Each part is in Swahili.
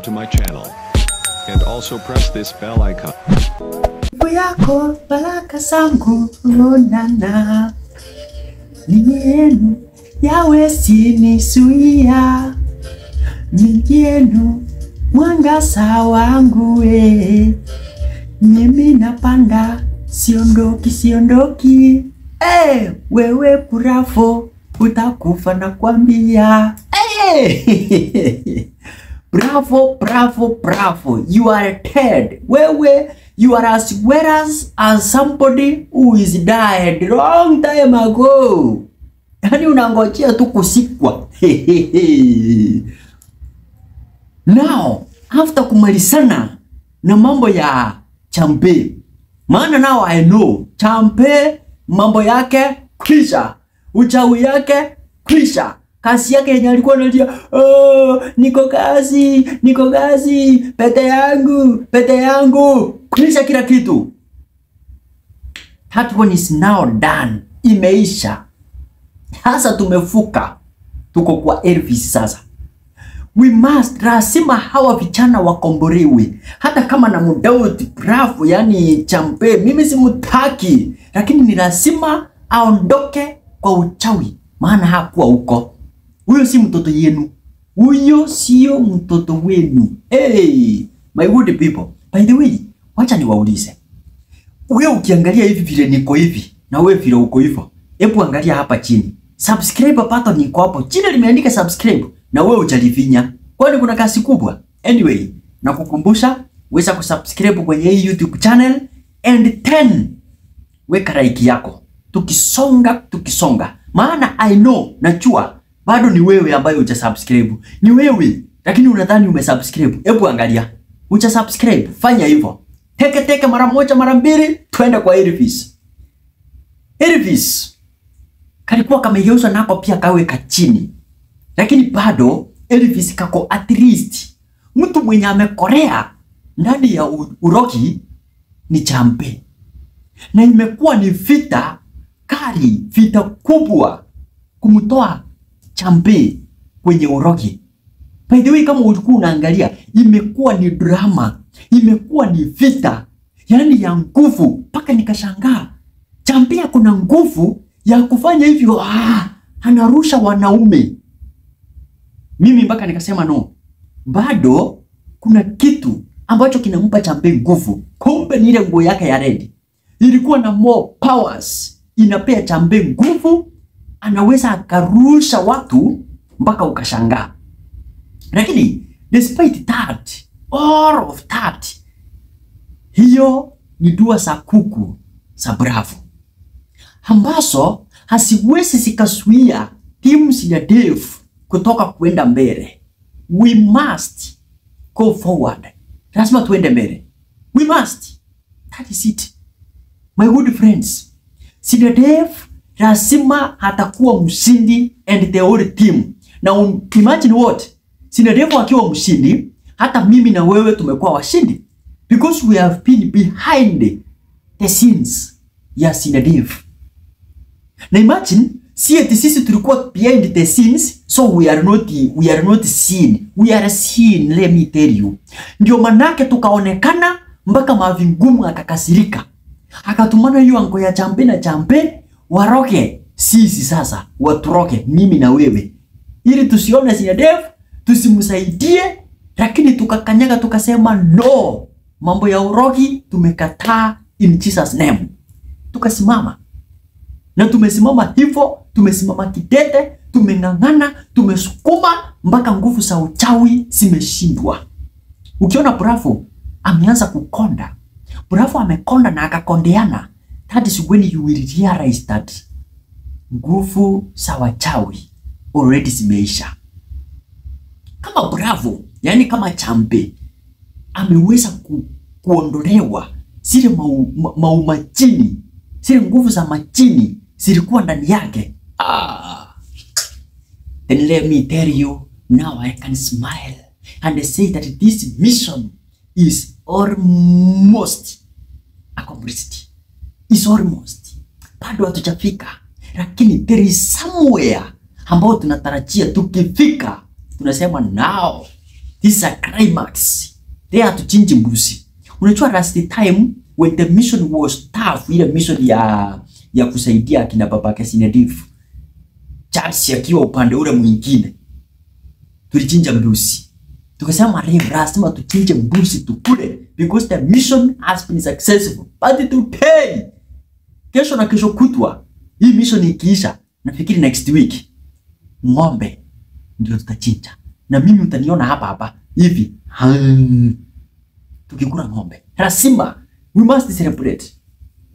to my channel. And also press this bell icon. Yako baraka zangu onana Nienu yawe sinisuia Nienu mwangaza wangu Mimi napanda siondoki wewe Bravo utakufa na kwambia Bravo, you are dead. Wewe, you are as well as somebody who is died long time ago. Yani unangojea tu kusikwa. Now, after kumalizana na mambo ya Champe, maana now I know Champe mambo yake kisha, uchawi yake kisha. Kasi yake yenye alikuwa analia, niko kazi, pete yangu, kulisha kila kitu. That one is now done, imeisha. Sasa tumefuka, tuko kwa Elvis sasa. We must, lazima hawa vijana wakombolewe. Hata kama na mudauti, Bravo, yani Champe, mimi simutaki. Lakini ni lazima aondoke kwa uchawi, maana hakuwa huko. Huyo si mtoto yenu. Huyo sio mtoto wenu. Hey, my good people. By the way, wacha niwaulize. Wewe ukiangalia hivi vile niko hivi, na wewe vile uko hivyo, hebu angalia hapa chini. Subscribe button iko hapo. Chini limeandika subscribe na wewe hujalifinya. Kwani kuna kazi kubwa? Anyway, nakukumbusha weza kusubscribe kwenye hii YouTube channel and 10 weka like yako. Tukisonga. Maana I know, najua bado ni wewe ambaye hujasubscribe. Ni wewe, lakini unadhani umesubscribe. Hebu angalia. Hujasubscribe, fanya hivyo. Teke mara moja, mara mbili, twende kwa Elvis. Elvis kalikuwa kamegeuzwa nako pia kaweka chini. Lakini bado Elvis kako at least mtu mwenye amekorea ndani ya uroki ni Champe. Na imekuwa ni vita kali, vita kubwa kumtoa Champe kwenye uroki. By the way, kama ulikuwa unaangalia, imekuwa ni drama, imekuwa ni vita, yani ya nguvu, mpaka nikashangaa. Champe kuna nguvu ya kufanya hivyo, anarusha wanaume. Mimi mpaka nikasema no, bado kuna kitu ambacho kinampa Champe nguvu. Kumbe ni ile nguo yake ya red. Ilikuwa na more powers, inapea Champe nguvu, anaweza akarusha watu mpaka ukashangaa. Lakini despite that, all of that, hiyo ni dua za kuku za Bravo ambazo hasiwezi zikasuia timu ya Dave kutoka kuenda mbele. We must go forward. Lazima tuende mbele. We must. That is it. My good friends, Sina Dave lazima hatakuwa mshindi and the whole team. Now imagine what? Sina Dave akiwa mshindi, hata mimi na wewe tumekuwa washindi. Because we have been behind the scenes ya Sina Dave. Na imagine, sisi tulikuwa behind the scenes, so we are not seen. We are seen, let me tell you. Ndio manake tukaonekana mpaka Mavingumu akakasirika. Akatumana hiyo anko ya Champe na Champe waroke sisi sasa, waturoke mimi na wewe. Ili tusione Sina Dave, tusimsaidie, lakini tukakanyaga tukasema no. Mambo ya uroki tumekataa in Jesus name. Tukasimama. Na tumesimama hivyo, tumesimama kidete, tumengangana, tumesukuma mpaka nguvu za uchawi zimeshindwa. Ukiona Bravo ameanza kukonda, Bravo amekonda na akakondeana, that is when you will realize that nguvu za uchawi already zimeisha. Kama Bravo, yani kama Champe ameweza kuondolewa zile maumachini, zile nguvu za machini zilikuwa ndani yake. Then let me tell you, now I can smile and say that this mission is almost accomplished. Is almost. Bado hatujafika, lakini there is somewhere ambao tunatarajia tukifika, tunasema now This is a climax. They are to change mbuzi. Unajua last time when the mission was tough, ile mission ya kusaidia akina babake Sinedifu, Charles akiwa upande ule mwingine, tulichinja mbuzi. Tukasema leo lazima tuchinje mbuzi tukule because the mission has been successful. But today, kesho na kesho kutwa, hii mission ikiisha, nafikiri next week, ng'ombe ndio tutachinja. Na mimi utaniona hapa hivi tukikula ng'ombe. Lazima we must celebrate.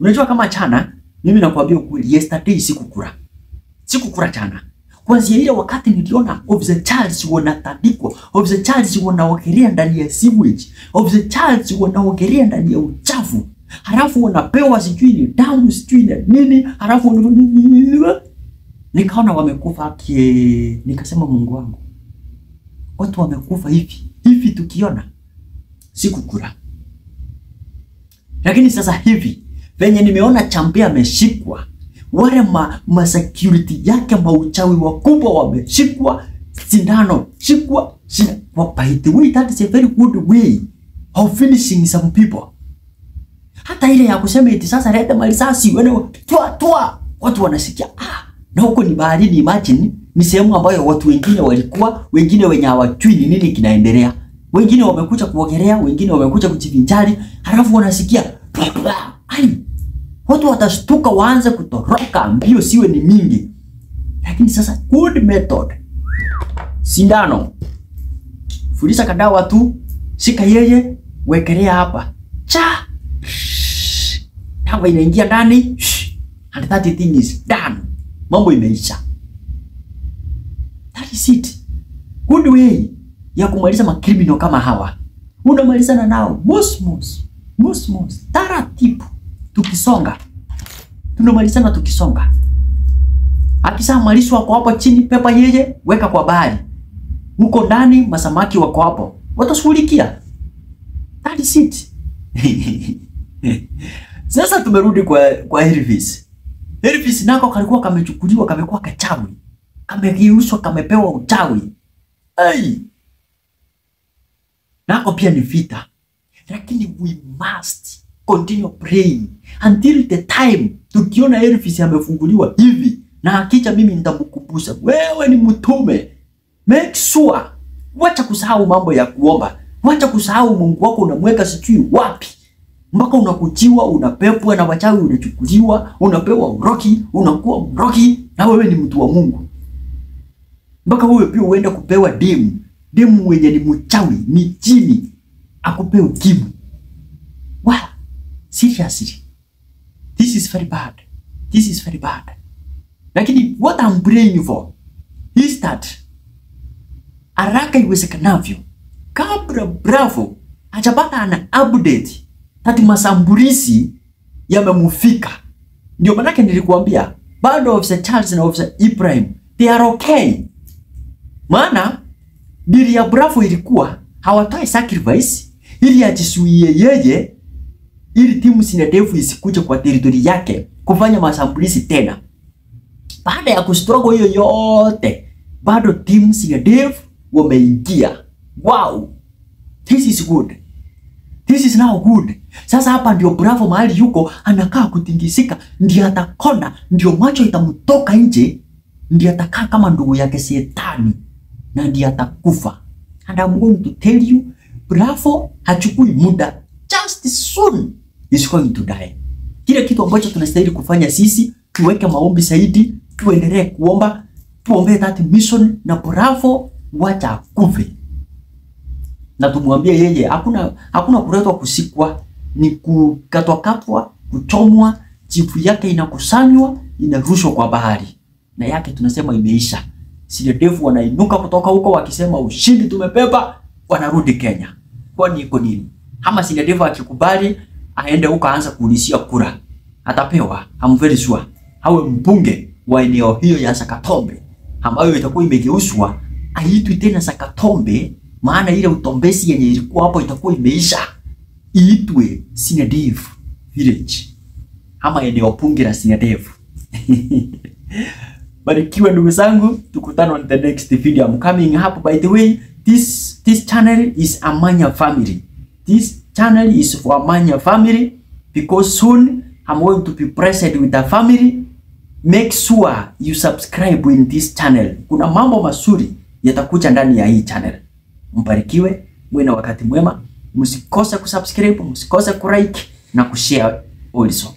Unajua kama chana, mimi nakwambia ukweli, yesterday sikukula chana. Kwanza ile wakati niliona of the Charles wanatandikwa, of the Charles wanaogelea ndani ya sewage, of the Charles wanaogelea ndani ya uchafu, halafu wanapewa sijui ni damu sijui na nini, halafu nikaona wamekufa nikasema Mungu wangu, watu wamekufa hivi tukiona sikukula. Lakini sasa hivi venye nimeona Chambe ameshikwa, wale ma security yake mauchawi wakubwa wameshikwa, sindano shikwa. By the way, that is a very good way of finishing some people. Hata ile ya kusema eti sasa leta malisasi wene toa watu wanasikia na huko ni baharini. Imagine ni sehemu ambayo watu wengine walikuwa, wengine wenye hawajui ni nini kinaendelea, wengine wamekuja kuogelea, wengine wamekuja kujivinjari, halafu wanasikia watu watashtuka, waanze kutoroka, mbio siwe ni mingi. Lakini sasa good method, sindano, fulisha kadawa tu, shika yeye, wekelea hapa, dawa inaingia ndani, and that thing is done. Mambo imeisha. That is it. Good way ya kumaliza makriminal kama hawa. Unamalizana nao mos taratibu, tukisonga. Tunamalizana tukisonga. Akisha malisho wako hapo chini, pepa yeye, weka kwa bahari. Huko ndani masamaki wako hapo, watashughulikia. That is it. Sasa tumerudi kwa Elvis. Elvis nako kalikuwa kamechukuliwa, kamekuwa kachawi, kamegeuzwa, kamepewa uchawi. Nako pia ni vita. Lakini we must continue praying until the time tukiona Elvis amefunguliwa hivi, na akija mimi nitamkumbusha, wewe ni mtume. Make sure wacha kusahau mambo ya kuomba. Wacha kusahau Mungu wako unamweka sijui wapi, mpaka unakujiwa, unapepwa na wachawi, unachukuliwa, unapewa uroki, unakuwa mroki, na wewe ni mtu wa Mungu. Mpaka wewe pia uende kupewa demu mwenye ni mchawi, ni jini, akupe ukimwi. Wow, seriously, this is very bad. Lakini what I'm praying for is that haraka iwezekanavyo, kabla Bravo hajapata ana update tati masambulisi yamemufika. Ndio manake nilikuambia bado Officer Charles na Officer Ibrahim they are okay. Maana dili ya Bravo ilikuwa hawatoi sacrifice ili ajisuie yeye, ili timu Sinedifu isikuje kwa territory yake kufanya masambulisi tena. Baada ya kustruggle hiyo yote, bado timu Sinedifu wameingia. Wow, this is good. This is now good. Sasa hapa ndio Bravo mahali yuko anakaa kutingisika, ndio atakona, ndio macho itamtoka nje, ndio atakaa kama ndugu yake Shetani, na ndio atakufa. And I'm going to tell you, Bravo hachukui muda, just soon is going to die. Kile kitu ambacho tunastahili kufanya sisi, tuweke maombi zaidi, tuendelee kuomba, tuombe that mission na Bravo wacha kufe. Na tumwambie yeye hakuna kuletwa kusikwa, ni kukatwa, kuchomwa, chifu yake inakusanywa, inarushwa kwa bahari. Na yake tunasema imeisha. Sinedifu wanainuka kutoka huko wakisema ushindi tumepepa, wanarudi Kenya. Kwani iko nini? Ama Sinedifu akikubali aende huko aanza kuulizia kura, atapewa. I'm very sure hawe mbunge wa eneo hiyo ya Sakatombe, ambayo itakuwa imegeuzwa aitwe tena Sakatombe, maana ile utombezi yenye ilikuwa hapo itakuwa imeisha, iitwe Sinedifu Village ama eneo bunge la Sinedifu. Barikiwa ndugu zangu, tukutane on the next video. I'm coming up, by the way, this this channel is Amanya family. This channel is for Amanya family because soon I'm going to be present with the family. Make sure you subscribe in this channel. Kuna mambo mazuri yatakuja ndani ya hii channel. Mbarikiwe, mwe na wakati mwema. Msikose kusubscribe, msikose kulike na kushare also.